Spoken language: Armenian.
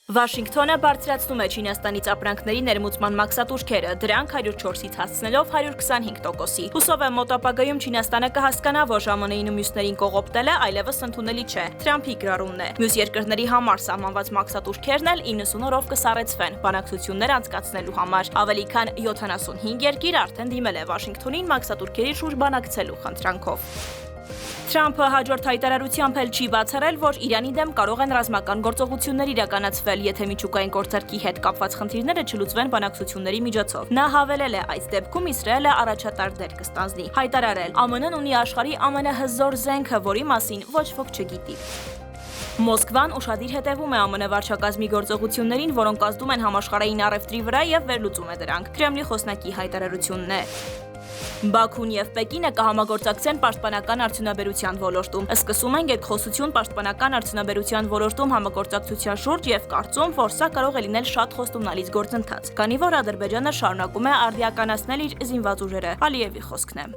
Վաշինգտոնը բարձրացնում է Չինաստանից ապրանքների ներմուծման մաքսատուրքերը, դրանք 104-ից հասցնելով 125%-ի։ Հուսով է մոտ ապագայում Չինաստանը կհասկանա, որ ԱՄՆ-ին ու մյուսներին կողոպտելը այլևս ընդունելի չէ։ Թրամփի գրառումն է։ Մյուս երկրների համար սահմանված մաքսատուրքերն էլ 90 օրով կսառեցվեն բանակցություններ անցկացնելու համար։ Ավելի քան 75 երկիր արդեն դիմել է Վաշինգտոնին մաքսատուրքերի շուրջ բանակցելու խնդրանքով։ Թրամփը հաջորդ հայտարարությամբ էլ չի բացառել, որ Իրանի դեմ կարող են ռազմական գործողություններ իրականացվել, եթե միջուկային գործարքի հետ կապված խնդիրները չլուծվեն բանակցությունների միջոցով։ Նա հավելել է, այս դեպքում Իսրայելը առաջատար դեր կստանձնի։ Հայտարարել, ԱՄՆ-ն ունի աշխարհի ամենահզոր զենքը, որի մասին ոչ ոք չգիտի։ Մոսկվան ուշադիր հետևում է ԱՄՆ վարչակազմի գործողություններին, որոնք ազդում են համաշխարհային առևտրի վրա եւ վերլուծում է դրանք։ Կրեմլի խոսնակի հայտարարությունն է։ Բաքուն եւ Պեկինը կհամագործակցեն պաշտպանական արդյունաբերության ոլորտում։ Սկսում են երկխոսություն պաշտպանական արդյունաբերության ոլորտում համագործակցության շուրջ եւ կարծում, որ սա կարող է լինել շատ խոստումնալից գործընթաց, քանի որ Ադրբեջանը շարունակում է արդիականացնել իր զինված ուժերը։ Ալիևի խոսքն է։